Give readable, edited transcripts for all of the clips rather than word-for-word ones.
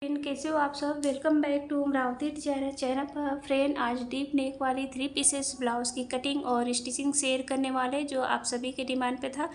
कैसे हो आप सब। Welcome back to Amravati designer channel पर। फ्रेंड, आज डीप नेक वाली 3 पीसेस ब्लाउज़ की कटिंग और स्टिचिंग शेयर करने वाले, जो आप सभी के डिमांड पे था।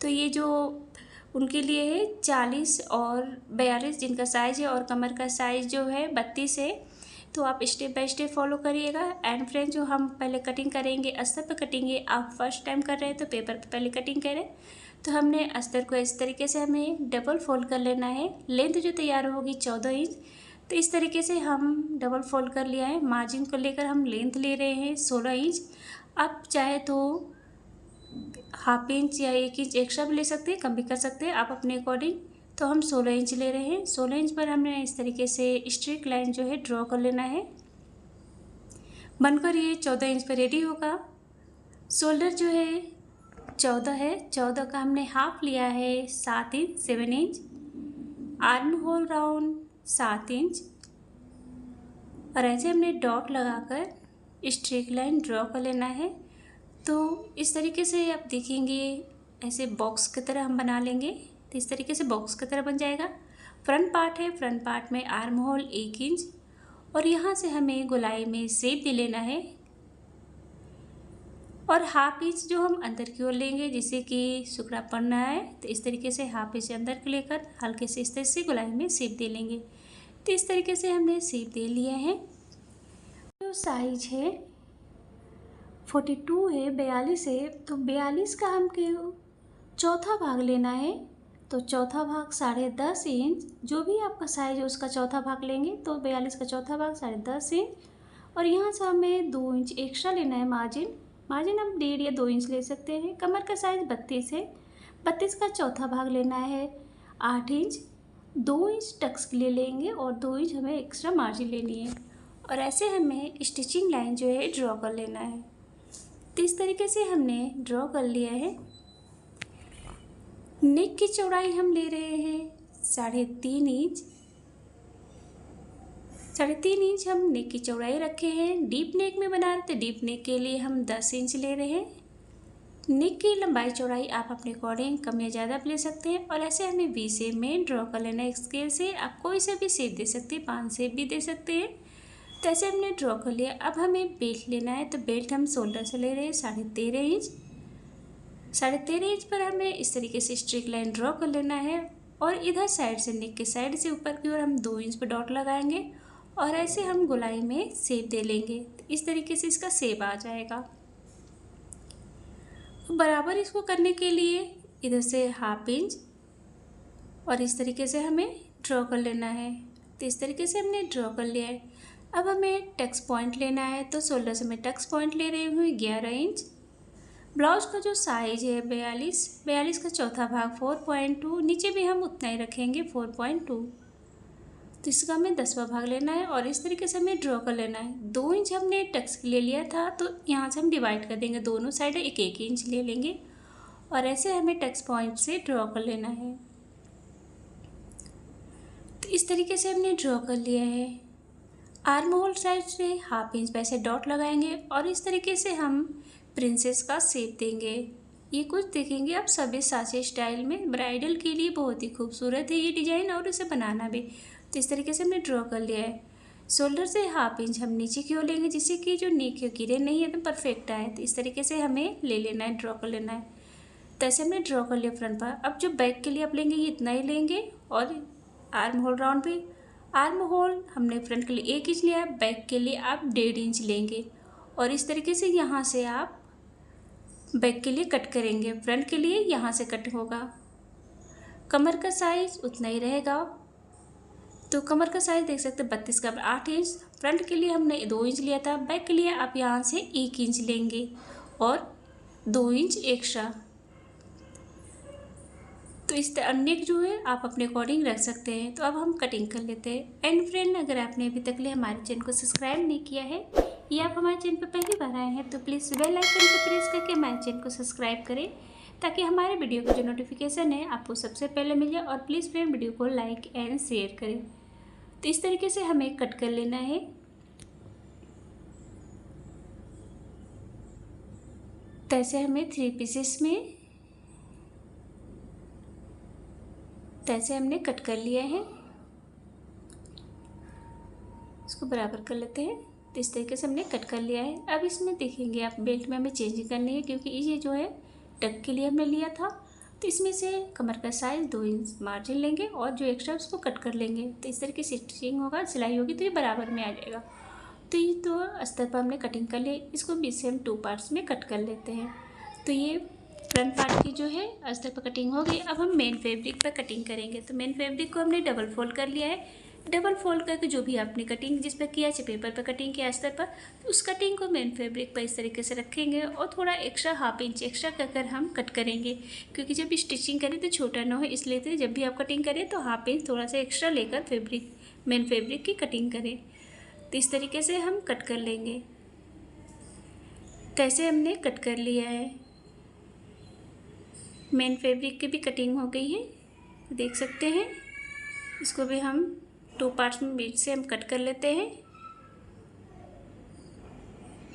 तो ये जो उनके लिए है 40 और 42 जिनका साइज़ है, और कमर का साइज़ जो है 32 है। तो आप स्टेप बाय स्टेप फॉलो करिएगा। एंड फ्रेंड, जो हम पहले कटिंग करेंगे अस्तर पर कटिंग, आप फर्स्ट टाइम कर रहे हैं तो पेपर पर पहले कटिंग करें। तो हमने अस्तर को इस तरीके से हमें डबल फोल्ड कर लेना है। लेंथ जो तैयार होगी 14 इंच। तो इस तरीके से हम डबल फोल्ड कर लिया है। मार्जिन को लेकर हम लेंथ ले रहे हैं 16 इंच। आप चाहे तो हाफ इंच या 1 इंच एक्स्ट्रा भी ले सकते हैं, कम भी कर सकते हैं आप अपने अकॉर्डिंग। तो हम 16 इंच ले रहे हैं। 16 इंच पर हमने इस तरीके से स्ट्रेट लाइन जो है ड्रॉ कर लेना है। बनकर ये 14 इंच पर रेडी होगा। शोल्डर जो है 14 है। 14 का हमने हाफ लिया है 7 inch 7 inch. Arm hole round 7 inch. और ऐसे हमने डॉट लगाकर स्ट्रेट लाइन ड्रॉ कर लेना है। तो इस तरीके से आप देखेंगे, ऐसे बॉक्स की तरह हम बना लेंगे। तो इस तरीके से बॉक्स की तरह बन जाएगा। फ्रंट पार्ट है, फ्रंट पार्ट में आर्म होल 1 इंच, और यहाँ से हमें गोलाई में शेप दे लेना है। और हाफ इंच जो हम अंदर की ओर लेंगे, जिससे कि सुकड़ा पड़ना है। तो इस तरीके से हाफ इंच अंदर को लेकर हल्के से इस तरह से गोलाई में शेप दे लेंगे। तो इस तरीके से हमने शेप दे लिया है। जो साइज है 42 है, 42 है। तो 42 का हमको चौथा भाग लेना है। तो चौथा भाग 10.5 इंच, जो भी आपका साइज है उसका चौथा भाग लेंगे। तो 42 का चौथा भाग 10.5 इंच। और यहाँ से हमें 2 इंच एक्स्ट्रा लेना है मार्जिन। मार्जिन हम 1.5 या 2 इंच ले सकते हैं। कमर का साइज 32 है। 32 का चौथा भाग लेना है 8 इंच। 2 इंच टक्स के लिए लेंगे और 2 इंच हमें एक्स्ट्रा मार्जिन लेनी है। और ऐसे हमें स्टिचिंग लाइन जो है ड्रॉ कर लेना है। तो इस तरीके से हमने ड्रॉ कर लिया है। नेक की चौड़ाई हम ले रहे हैं 3.5 इंच। 3.5 इंच हम नेक की चौड़ाई रखे हैं। डीप नेक में बना रहे थे, डीप नेक के लिए हम 10 इंच ले रहे हैं। नेक की लंबाई चौड़ाई आप अपने अकॉर्डिंग कम या ज़्यादा ले सकते हैं। और ऐसे हमें वी शेप में ड्रॉ कर लेना है। स्केल से आप कोई सा भी शेप दे सकते हैं, 5 शेप भी दे सकते हैं। तो ऐसे हमने ड्रॉ कर लिया। अब हमें बेल्ट लेना है। तो बेल्ट हम शोल्डर से ले रहे हैं 13.5 इंच। 13.5 इंच पर हमें इस तरीके से स्ट्रेट लाइन ड्रॉ कर लेना है। और इधर साइड से, नेक के साइड से ऊपर की ओर हम 2 इंच पर डॉट लगाएंगे। और ऐसे हम गोलाई में शेप दे लेंगे। इस तरीके से इसका शेप आ जाएगा। बराबर इसको करने के लिए इधर से हाफ इंच और इस तरीके से हमें ड्रॉ कर लेना है। तो इस तरीके से हमने ड्रॉ कर लिया है। अब हमें टक्स पॉइंट लेना है। तो शोल्डर से मैं टक्स पॉइंट ले रही हूँ 11 इंच। ब्लाउज का जो साइज है 42 का चौथा भाग 4.2, नीचे भी हम उतना ही रखेंगे 4.2। तो इसका हमें 10वां भाग लेना है और इस तरीके से हमें ड्रॉ कर लेना है। 2 इंच हमने टक्स के लिए लिया था, तो यहाँ से हम डिवाइड कर देंगे, दोनों साइड 1-1 इंच ले लेंगे। और ऐसे हमें टक्स पॉइंट से ड्रॉ कर लेना है। तो इस तरीके से हमने ड्रॉ कर लिया है। आर्म होल साइड से हाफ इंच वैसे डॉट लगाएंगे और इस तरीके से हम प्रिंसेस का शेप देंगे। ये कुछ देखेंगे आप सभी सासे स्टाइल में, ब्राइडल के लिए बहुत ही खूबसूरत है ये डिज़ाइन, और इसे बनाना भी। तो इस तरीके से हमने ड्रॉ कर लिया है। शोल्डर से हाफ इंच हम नीचे की ओर लेंगे, जिससे कि जो नेक की गिरे नहीं है तो परफेक्ट आए। तो इस तरीके से हमें ले लेना है, ड्रॉ कर लेना है। तो ऐसे हमने ड्रॉ कर लिया फ्रंट पर। अब जो बैक के लिए आप लेंगे ये इतना ही लेंगे। और आर्म होल राउंड भी, आर्म होल हमने फ्रंट के लिए 1 इंच लिया, बैक के लिए आप 1.5 इंच लेंगे। और इस तरीके से यहाँ से आप बैक के लिए कट करेंगे। फ्रंट के लिए यहाँ से कट होगा। कमर का साइज उतना ही रहेगा। तो कमर का साइज देख सकते हैं 32 का 8 इंच। फ्रंट के लिए हमने 2 इंच लिया था, बैक के लिए आप यहाँ से 1 इंच लेंगे और 2 इंच एक्स्ट्रा। तो इस नेक जो है आप अपने अकॉर्डिंग रख सकते हैं। तो अब हम कटिंग कर लेते हैं। एंड फ्रेंड, अगर आपने अभी तक लिए हमारे चैनल को सब्सक्राइब नहीं किया है या आप हमारे चैनल पर पहली बार आए हैं, तो प्लीज़ बेल आइकन को प्रेस करके हमारे चैनल को सब्सक्राइब करें, ताकि हमारे वीडियो का जो नोटिफिकेशन है आपको सबसे पहले मिल जाए। और प्लीज़ फ्रेंड, वीडियो को लाइक एंड शेयर करें। तो इस तरीके से हमें कट कर लेना है। तो ऐसे हमें 3 पीसेस में तैसे हमने कट कर लिया है। इसको बराबर कर लेते हैं। तो इस तरीके से हमने कट कर लिया है। अब इसमें देखेंगे आप बेल्ट में हमें चेंजिंग करनी है, क्योंकि ये जो है टक के लिए हमने लिया था। तो इसमें से कमर का साइज़ 2 इंच मार्जिन लेंगे और जो एक्स्ट्रा उसको कट कर लेंगे। तो इस तरीके से स्टिचिंग होगा, सिलाई होगी तो ये बराबर में आ जाएगा। तो ये तो अस्तर पर हमने कटिंग कर ली, इसको बीच से हम 2 पार्ट्स में कट कर लेते हैं। तो ये फ्रंट पार्ट की जो है अस्तर पर कटिंग हो गई। अब हम मेन फैब्रिक पर कटिंग करेंगे। तो मेन फैब्रिक को हमने डबल फोल्ड कर लिया है। डबल फोल्ड करके जो भी आपने कटिंग जिस पर किया है, पेपर पर कटिंग किया अस्तर पर, तो उस कटिंग को मेन फैब्रिक पर इस तरीके से रखेंगे और थोड़ा एक्स्ट्रा 1/2 इंच एक्स्ट्रा कर हम कट करेंगे, क्योंकि जब स्टिचिंग करें तो छोटा ना हो, इसलिए तो जब भी आप कटिंग करें तो 1/2 इंच थोड़ा सा एक्स्ट्रा लेकर फैब्रिक मेन फैब्रिक की कटिंग करें। तो इस तरीके से हम कट कर लेंगे। तो ऐसे हमने कट कर लिया है। मेन फैब्रिक की भी कटिंग हो गई है, देख सकते हैं। इसको भी हम 2 पार्ट्स में बीच से हम कट कर लेते हैं।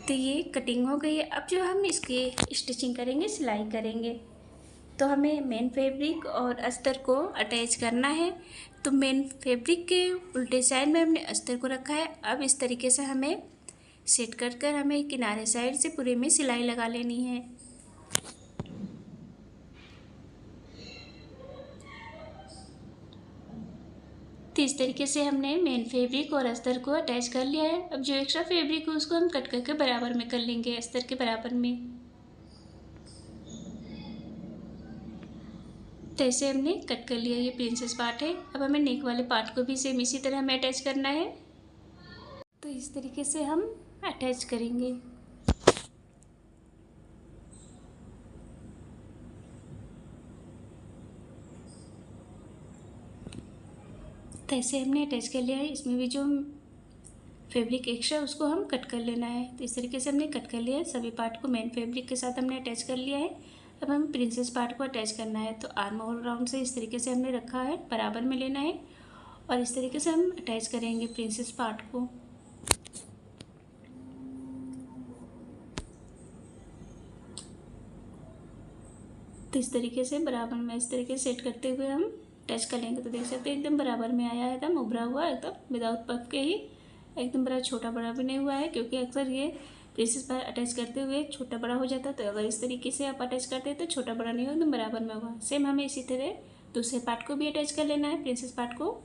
तो ये कटिंग हो गई है। अब जो हम इसकी स्टिचिंग करेंगे, सिलाई करेंगे, तो हमें मेन फैब्रिक और अस्तर को अटैच करना है। तो मेन फैब्रिक के उल्टे साइड में हमने अस्तर को रखा है। अब इस तरीके से हमें सेट कर हमें किनारे साइड से पूरे में सिलाई लगा लेनी है। तो इस तरीके से हमने मेन फैब्रिक और अस्तर को अटैच कर लिया है। अब जो एक्स्ट्रा फैब्रिक है उसको हम कट करके बराबर में कर लेंगे, अस्तर के बराबर में। तो ऐसे हमने कट कर लिया। ये प्रिंसेस पार्ट है। अब हमें नेक वाले पार्ट को भी सेम इसी तरह हमें अटैच करना है। तो इस तरीके से हम अटैच करेंगे। तो ऐसे हमने अटैच कर लिया है। इसमें भी जो फैब्रिक एक्स्ट्रा उसको हम कट कर लेना है। तो इस तरीके से हमने कट कर लिया है। सभी पार्ट को मेन फैब्रिक के साथ हमने अटैच कर लिया है। अब हमें प्रिंसेस पार्ट को अटैच करना है। तो आर्म होल राउंड से इस तरीके से हमने रखा है, बराबर में लेना है और इस तरीके से हम अटैच करेंगे प्रिंसेस पार्ट को। तो इस तरीके से बराबर में इस तरीके से सेट करते हुए हम अटैच कर लेंगे। तो देख सकते हैं एकदम बराबर में आया है, एकदम उभरा हुआ, एकदम विदाउट पफ के ही, एकदम बड़ा छोटा बड़ा भी नहीं हुआ है, क्योंकि अक्सर ये प्रिंसेस पार्ट अटैच करते हुए छोटा बड़ा हो जाता है। तो अगर इस तरीके से आप अटैच करते हैं तो छोटा बड़ा नहीं होगा, एकदम बराबर में होगा। सेम हमें इसी तरह दूसरे पार्ट को भी अटैच कर लेना है, प्रिंसेस पार्ट को।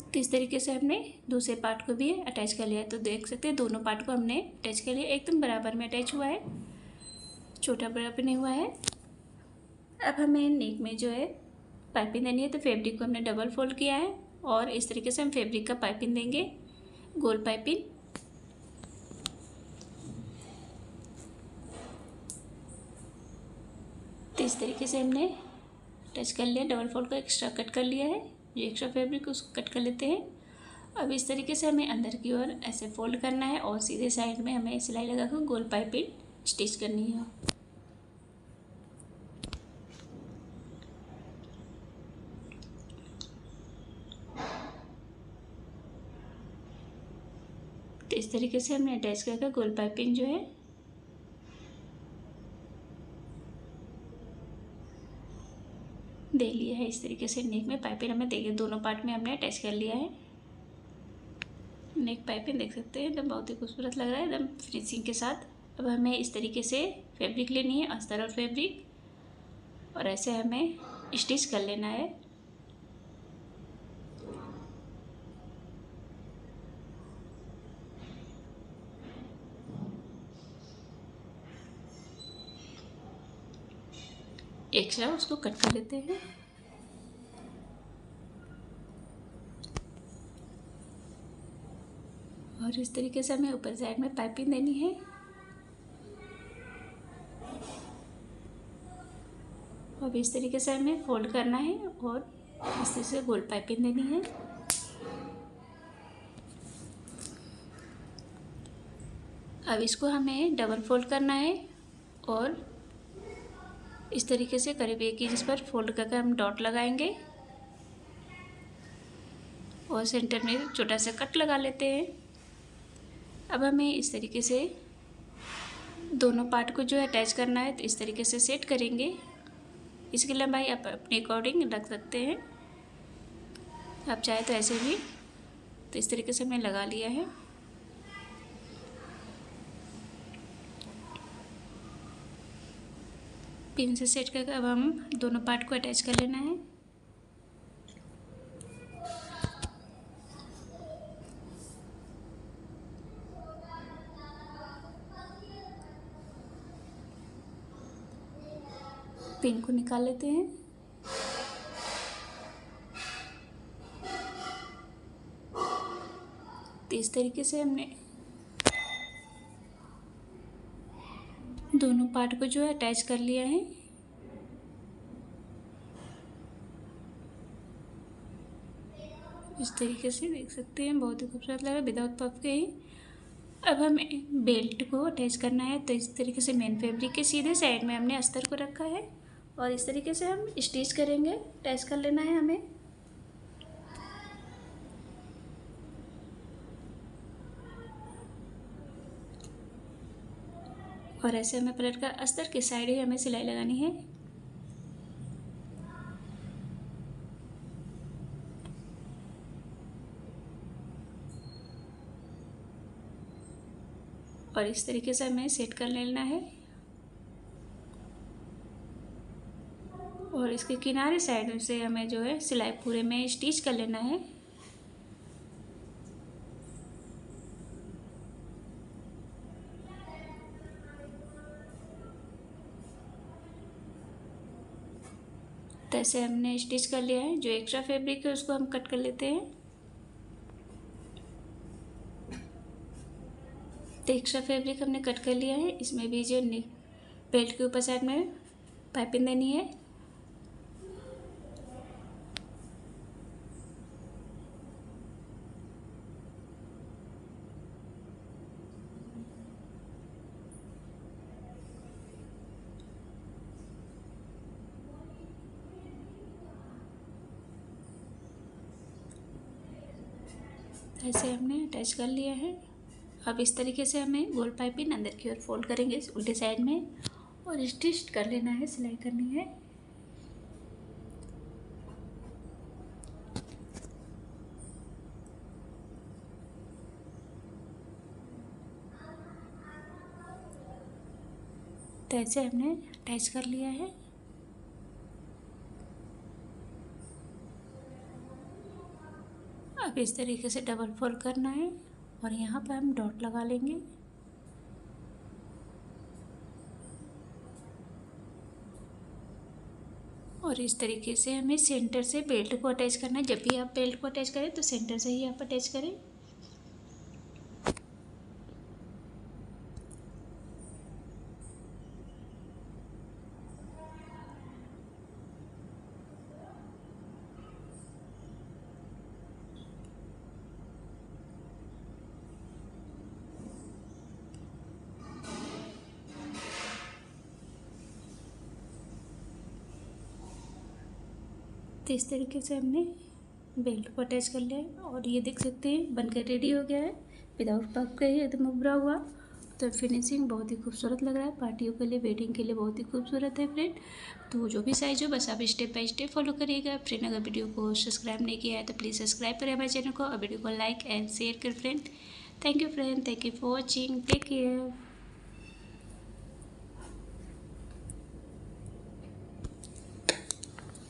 तो इस तरीके से हमने दूसरे पार्ट को भी अटैच कर लिया है। तो देख सकते हैं दोनों पार्ट को हमने अटैच कर लिया, एकदम बराबर में अटैच हुआ है, छोटा बड़ा भी नहीं हुआ है। अब हमें नेक में जो है पाइपिंग देनी है। तो फैब्रिक को हमने डबल फोल्ड किया है और इस तरीके से हम फैब्रिक का पाइपिंग देंगे, गोल पाइपिंग। तो इस तरीके से हमने अटैच कर लिया, डबल फोल्ड का एक्स्ट्रा कट कर लिया है। जो एक्स्ट्रा फैब्रिक उसको कट कर लेते हैं। अब इस तरीके से हमें अंदर की ओर ऐसे फोल्ड करना है और सीधे साइड में हमें सिलाई लगाकर गोल पाइपिंग स्टिच करनी है। तो इस तरीके से हमने अटैच करके गोल पाइपिंग जो है दे लिया है। इस तरीके से नेक में पाइपिंग हमें देखिए दोनों पार्ट में हमने अटैच कर लिया है। नेक पाइपिंग देख सकते हैं एकदम बहुत ही खूबसूरत लग रहा है, एकदम फिनिशिंग के साथ। अब हमें इस तरीके से फैब्रिक लेनी है, अस्तर और फैब्रिक, और ऐसे हमें स्टिच कर लेना है। एक्स्ट्रा उसको कट कर लेते हैं। और इस तरीके से हमें ऊपर साइड में पाइपिंग देनी है। अब इस तरीके से हमें फोल्ड करना है और इस तरह से गोल पाइपिंग देनी है। अब इसको हमें डबल फोल्ड करना है और इस तरीके से करीब 1 इंच पर फोल्ड करके हम डॉट लगाएंगे और सेंटर में छोटा सा कट लगा लेते हैं। अब हमें इस तरीके से दोनों पार्ट को जो है अटैच करना है, तो इस तरीके से सेट करेंगे। इसकी लंबाई आप अपने अकॉर्डिंग रख सकते हैं, आप चाहे तो ऐसे भी। तो इस तरीके से हमने लगा लिया है। पिन से सेट करके अब हम दोनों पार्ट को अटैच कर लेना है। पिन को निकाल लेते हैं। तो इस तरीके से हमने दोनों पार्ट को जो है अटैच कर लिया है। इस तरीके से देख सकते हैं, बहुत ही खूबसूरत लग रहा है विदाउट पफ के ही। अब हमें बेल्ट को अटैच करना है। तो इस तरीके से मेन फैब्रिक के सीधे साइड में हमने अस्तर को रखा है और इस तरीके से हम स्टिच करेंगे। अटैच कर लेना है हमें। और ऐसे हमें पलट कर अस्तर के साइड ही हमें सिलाई लगानी है। और इस तरीके से हमें सेट कर लेना है। और इसके किनारे साइड से हमें जो है सिलाई पूरे में स्टिच कर लेना है। तो ऐसे हमने स्टिच कर लिया है। जो एक्स्ट्रा फैब्रिक है उसको हम कट कर लेते हैं। तो एक्स्ट्रा फैब्रिक हमने कट कर लिया है। इसमें भी जो बेल्ट के ऊपर साइड में पाइपिंग देनी है। ऐसे हमने अटैच कर लिया है। अब इस तरीके से हमें गोल पाइपिंग अंदर की ओर फोल्ड करेंगे उल्टे साइड में और स्टिच कर लेना है, सिलाई करनी है। तो ऐसे हमने अटैच कर लिया है। अब इस तरीके से डबल फोल्ड करना है और यहाँ पर हम डॉट लगा लेंगे। और इस तरीके से हमें सेंटर से बेल्ट को अटैच करना है। जब भी आप बेल्ट को अटैच करें तो सेंटर से ही आप अटैच करें। तो इस तरीके से हमने बेल्ट को अटैच कर लिया है और ये देख सकते हैं बनकर रेडी हो गया है विदाउट पफ का ही, एकदम उभरा हुआ। तो फिनिशिंग बहुत ही खूबसूरत लग रहा है। पार्टियों के लिए, वेडिंग के लिए बहुत ही खूबसूरत है फ्रेंड। तो जो भी साइज हो बस आप स्टेप बाय स्टेप फॉलो करिएगा फ्रेंड। अगर वीडियो को सब्सक्राइब नहीं किया है तो प्लीज़ सब्सक्राइब करें हमारे चैनल को और वीडियो को लाइक एंड शेयर करें friend. Thank you friend, thank you for watching, take care.